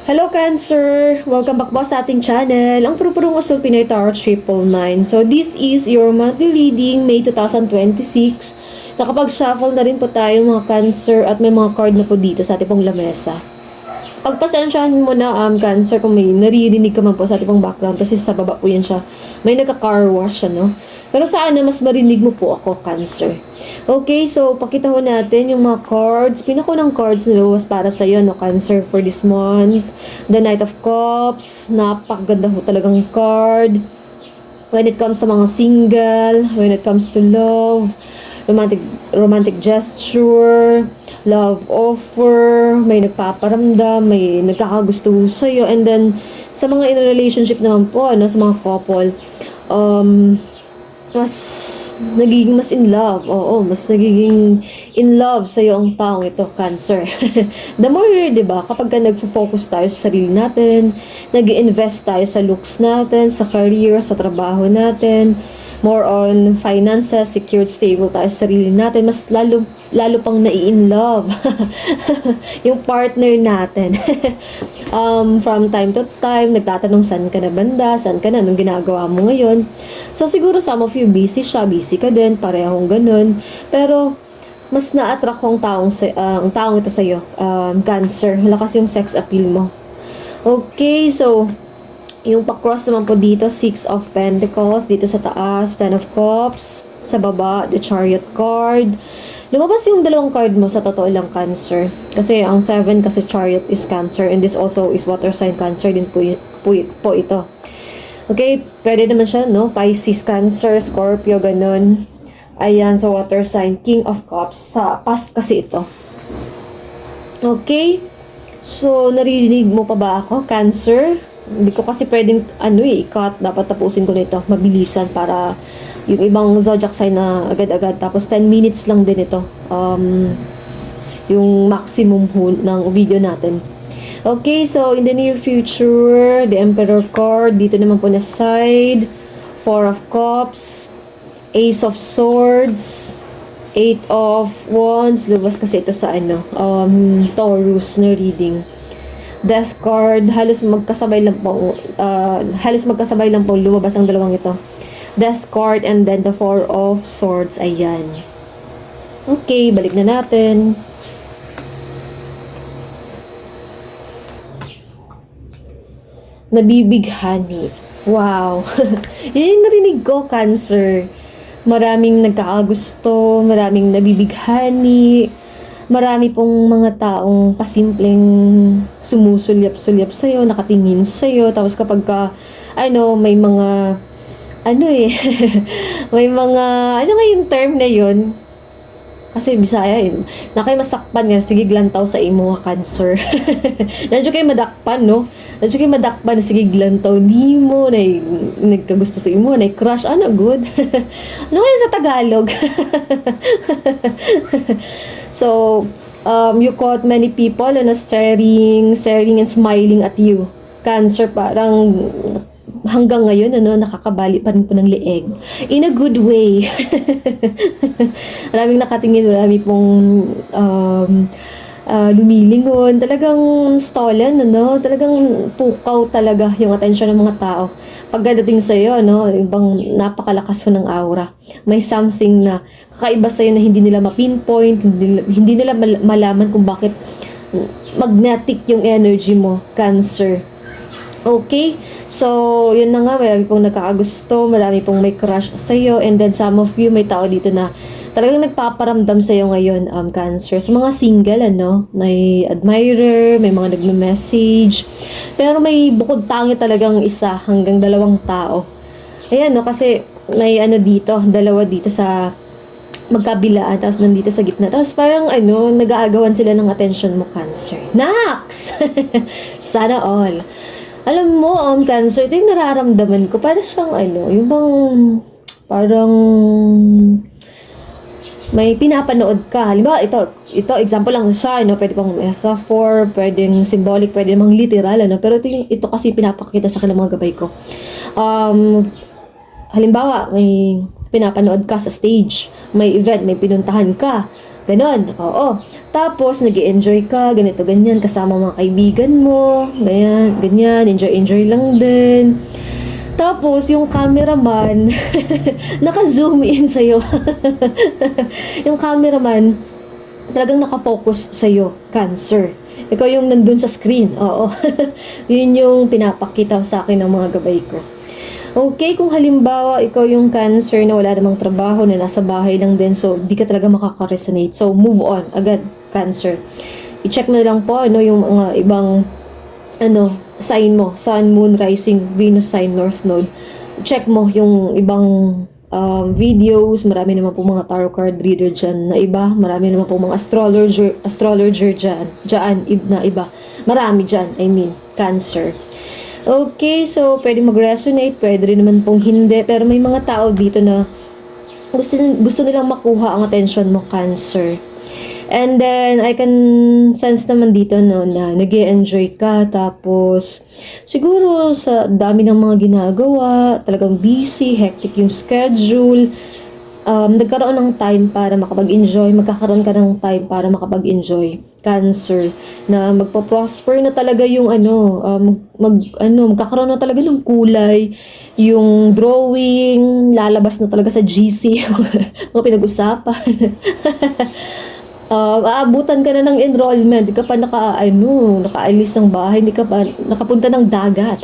Hello Cancer! Welcome back po sa ating channel, ang Purpurong Asul Pinoy Tarot 999. So this is your monthly reading, May 2026. Nakapag-shuffle na rin po tayo mga Cancer at may mga card na po dito sa ating pong lamesa. Pagpasensyahan mo na Cancer kung may naririnig ka man po sa ating pong background kasi sa baba po yan siya. May nagka-car wash ano. Pero sana mas marinig mo po ako Cancer. Okay, so pakita ho natin yung mga cards. Pinakunang cards na luwas para sa iyo, no, Cancer, for this month. The Knight of Cups. Napakaganda ho talagang card. When it comes sa mga single, when it comes to love, romantic gesture, love offer, may nagpaparamdam, may nagkakagusto sa iyo, and then sa mga in a relationship naman po, ano, sa mga couple, mas nagiging mas in love. Oo, mas nagiging in love sa'yo ang taong ito, Cancer. The more, diba, kapag ka nagfo-focus tayo sa sarili natin, nag-invest tayo sa looks natin, sa career, sa trabaho natin, more on finances, secured, stable tayo sa sarili natin, mas lalo pang nai-in love yung partner natin. From time to time, nagtatanong saan ka na banda, saan ka na, anong ginagawa mo ngayon. So, siguro some of you busy siya, busy ka din, parehong ganun. Pero, mas na-attract ang taong ito sa'yo, Cancer. Malakas yung sex appeal mo. Okay, so, yung pa-cross naman po dito, 6 of Pentacles, dito sa taas, 10 of Cups, sa baba, the Chariot card. Lumabas yung dalawang card mo sa totoo lang, Cancer. Kasi ang 7 kasi Chariot is Cancer, and this also is water sign Cancer din po ito. Okay, pwede naman siya, no? Pisces, Cancer, Scorpio, ganun. Ayan, so water sign, King of Cups. Sa past kasi ito. Okay, so naririnig mo pa ba ako, Cancer? Hindi ko kasi pwedeng, i-cut. Dapat tapusin ko na ito, mabilisan, para yung ibang zodiac sign na agad-agad. Tapos 10 minutes lang din ito. Yung maximum ng video natin. Okay, so in the near future, the Emperor card, dito naman po na side, 4 of Cups, Ace of Swords, 8 of Wands, lumabas kasi ito sa Taurus na reading. Death card, halos magkasabay lang po lumabas ang dalawang ito. Death card and then the 4 of Swords, ayan. Okay, balik na natin. Nabibighani. Wow. Yan yung narinig ko, Cancer. Maraming nagkakagusto, maraming nabibighani, marami pong mga taong pasimpleng sumusulyap-sulyap sa'yo, nakatingin sa'yo, tapos kapag ka, may mga, may mga, nga yung term na yun? Kasi Bisaya na kayo masakpan nga, sige glantaw sa imo Cancer. Nandiyo kayo madakpan, no? Nandiyo kayo madakpan, sige glantaw ni mo, na nagkagusto sa imo, na crush, good? Ano kaya sa Tagalog? So, you caught many people staring and smiling at you. Cancer, parang hanggang ngayon, nakakabali pa rin po ng leeg. In a good way. Maraming nakatingin, marami pong lumilingon. Talagang stolen, talagang pukaw talaga yung atensyon ng mga tao. Pagdating sa'yo, ibang napakalakas mo ng aura. May something na kakaiba sa'yo na hindi nila ma-pinpoint, hindi nila malaman kung bakit magnetic yung energy mo, Cancer. Okay, so yun na nga, marami pong nakakagusto, marami pong may crush sa'yo, and then some of you, may tao dito na talagang nagpaparamdam sa'yo ngayon, Cancer. Sa mga single, may admirer, may mga nagme-message, pero may bukod tangi talagang isa hanggang 2 tao. Ayan, kasi may dito, 2 dito sa magkabilaan, tapos nandito sa gitna. Tapos parang nag-aagawan sila ng attention mo, Cancer. Nax! Sana all. Alam mo, Cancer, ito yung nararamdaman ko. Para siyang, yung bang, parang, may pinapanood ka. Halimbawa, ito, example lang siya, pwede pang metaphor, pwedeng symbolic, pwede namang literal, pero ito kasi pinapakita sa akin ng mga gabay ko. Halimbawa, may pinapanood ka sa stage, may event, may pinuntahan ka, Ganon, oo. Tapos, nag enjoy ka, ganito, ganyan, kasama mga kaibigan mo, ganyan, ganyan, enjoy lang din. Tapos, yung cameraman, naka-zoom in sa'yo. Yung cameraman, talagang nakafocus sa'yo, Cancer. Ikaw yung nandun sa screen, oo. Yun yung pinapakita sa akin ng mga gabay ko. Okay, kung halimbawa ikaw yung Cancer na wala namang trabaho, na nasa bahay lang din, so di ka talaga makaka-resonate. So, move on agad, Cancer. I-check mo na lang po yung mga ibang sign mo, Sun, Moon, Rising, Venus sign, North Node. Check mo yung ibang videos, marami naman po mga tarot card reader dyan na iba, marami naman po mga astrologer dyan na iba. Marami dyan, Cancer. Okay, so pwede mag-resonate, pwede rin naman pong hindi, pero may mga tao dito na gusto nilang makuha ang attention mo, Cancer. And then, I can sense naman dito na nag-e-enjoy ka, tapos siguro sa dami ng mga ginagawa, talagang busy, hectic yung schedule, nagkaroon ng time para makapag-enjoy, magkakaroon ka ng time para makapag-enjoy, Cancer, na magpo-prosper na talaga yung magkakaroon na talaga ng kulay, yung drawing, lalabas na talaga sa GC, mga pinag-usapan. Aabutan ka na ng enrollment, di ka pa nakaalis ng bahay, di ka pa nakapunta ng dagat.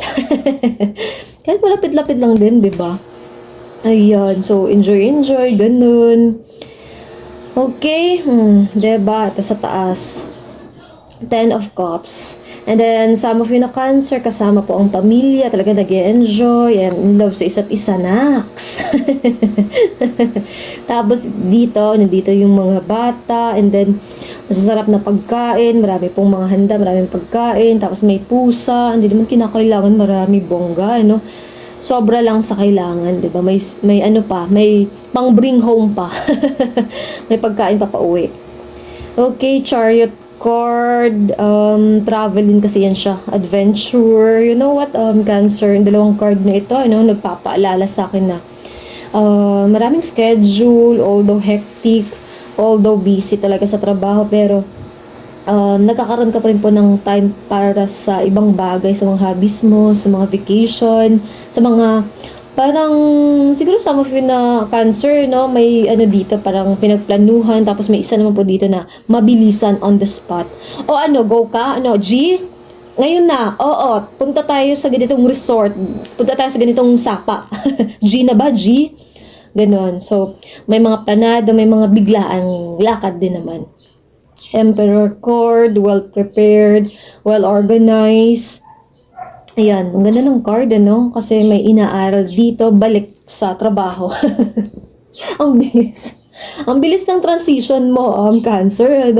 Kahit malapit-lapit lang din, di ba? Ayan, so enjoy, ganun. Okay, diba? Ito sa taas. 10 of Cups. And then, some of you na Cancer, kasama po ang pamilya, talaga nag-enjoy and in love sa isa't isa, naks. Tapos, nandito yung mga bata, and then, masasarap na pagkain, marami pong mga handa, maraming pagkain, tapos may pusa, hindi naman kinakailangan marami, bongga, sobra lang sa kailangan, di ba? May may pang bring home pa. May pagkain pa pauwi. Okay, Chariot card, traveling kasi yan siya, adventure, you know what, Cancer, yung dalawang card na ito, nagpapaalala sa akin na maraming schedule, although hectic, although busy talaga sa trabaho, pero nagkakaroon ka pa rin po ng time para sa ibang bagay, sa mga hobbies mo, sa mga vacation, sa mga parang siguro some of you na Cancer, may dito parang pinagplanuhan, tapos may isa naman po dito na mabilisan on the spot. O go ka, G? Ngayon na, oo, punta tayo sa ganitong resort, punta tayo sa ganitong sapa. G na ba, G? Ganon. So, may mga planado, may mga biglaang lakad din naman. Emperor card, well prepared, well organized. Ayan, ang ganda ng card, kasi may inaaral dito, balik sa trabaho. Ang bilis. Ang bilis ng transition mo, Cancer,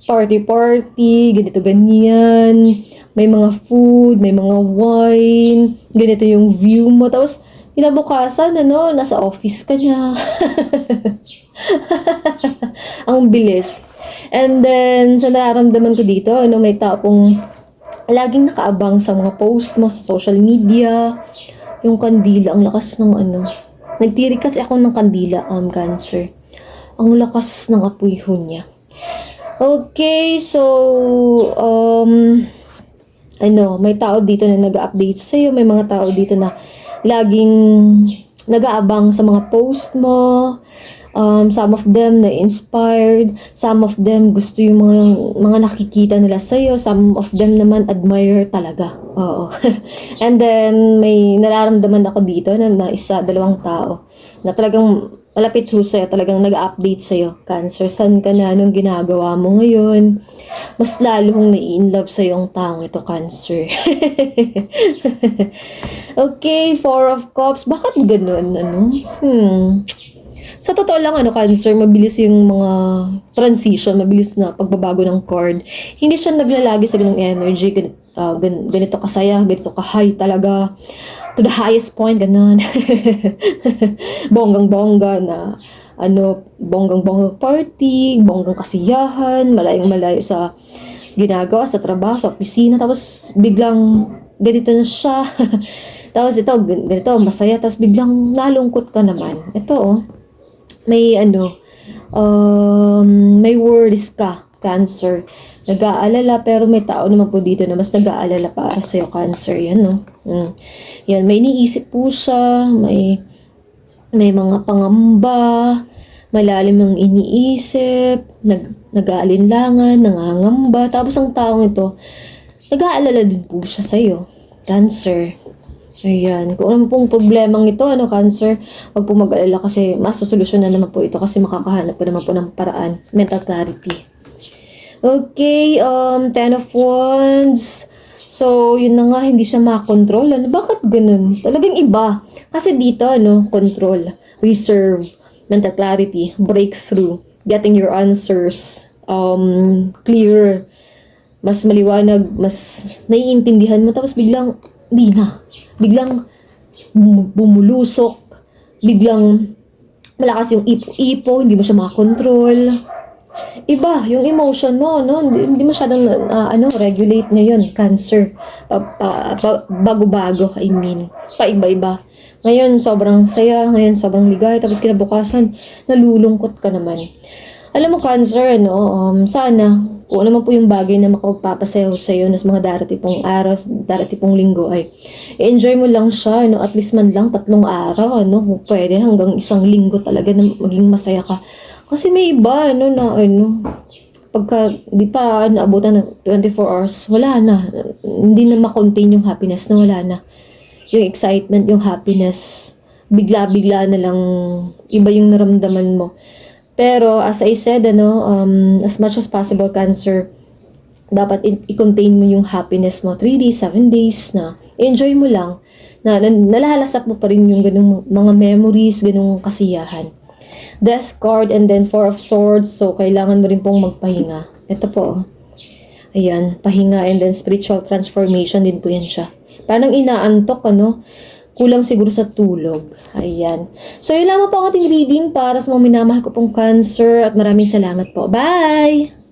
Party, ganito, ganyan. May mga food, may mga wine, ganito yung view mo. Tapos, kinabukasan, nasa office ka niya. Ang bilis. And then, sa nararamdaman ko dito, may tao pong laging nakaabang sa mga post mo sa social media. Yung kandila, ang lakas ng nagtirik kasi ako ng kandila, Cancer. Ang lakas ng apoy ho niya. Okay, so may tao dito na nag-update sa'yo, may mga tao dito na laging nag-aabang sa mga post mo. Some of them na-inspired, some of them gusto yung mga nakikita nila sa'yo, some of them naman admire talaga. Oo. And then, may nararamdaman ako dito na isa, dalawang tao na talagang malapit ho sa'yo, talagang nag-update sa'yo. Cancer, saan ka na? Anong ginagawa mo ngayon? Mas lalo hong nai-inlove sa'yo ang taong ito, Cancer. Okay, 4 of Cups. Bakit ganun? Sa totoo lang, Cancer, mabilis yung mga transition, mabilis na pagbabago ng card. Hindi siya naglalagi sa ganung energy, ganito kasaya, ganito ka-high talaga, to the highest point, ganun. Bonggang-bongga na, bonggang-bonggang party, bonggang kasiyahan, malayong-malayo sa ginagawa, sa trabaho, sa opisina, tapos biglang ganito na siya. Tapos ito, ganito, masaya, tapos biglang nalungkot ka naman. Ito, may may worries ka, Cancer. Nag-aalala, pero may tao naman po dito na mas nag-aalala para sa'yo, Cancer. Yan, no? Yan, may iniisip po siya, may mga pangamba, malalim ang iniisip, nag-aalinlangan, nangangamba. Tapos ang taong ito, nag-aalala din po siya sa'yo, Cancer. Ayan. Kung ano pong problemang ito, Cancer, wag po mag-alala kasi masusolusyonan naman po ito kasi makakahanap ka naman po ng paraan. Mental clarity. Okay, Ten of Wands. So, yun na nga, hindi siya makakontrol. Bakit ganun? Talagang iba. Kasi dito, control, reserve, mental clarity, breakthrough, getting your answers, clear, mas maliwanag, mas naiintindihan mo, tapos biglang, hindi na. Biglang bumulusok, biglang malakas yung ipo-ipo, hindi mo siya makakontrol. Iba, yung emotion mo, hindi masyadong regulate ngayon, Cancer. Bago-bago, I mean. Paiba-iba. Ngayon, sobrang saya. Ngayon, sobrang ligay. Tapos kinabukasan, nalulungkot ka naman. Alam mo, Cancer, sana, kung ano man po yung bagay na makapagpapasayaw sa'yo sa mga darating pong araw, darating pong linggo ay enjoy mo lang siya, at least man lang 3 araw, kung pwede hanggang 1 linggo talaga na maging masaya ka. Kasi may iba, pagka di pa naabutan ng 24 hours, wala na. Hindi na makontain yung happiness na wala na. Yung excitement, yung happiness, bigla-bigla na lang iba yung naramdaman mo. Pero as I said, as much as possible, Cancer, dapat i-contain mo yung happiness mo. 3 days, 7 days na enjoy mo lang. Na nalahalasap mo pa rin yung ganung mga memories, ganung kasiyahan. Death card and then 4 of Swords. So, kailangan mo rin pong magpahinga. Ito po. Ayan, pahinga and then spiritual transformation din po yan siya. Parang inaantok, kulang siguro sa tulog. Ayan. So, yun lamang po ang ating reading para sa mga minamahal ko pong Cancer at maraming salamat po. Bye!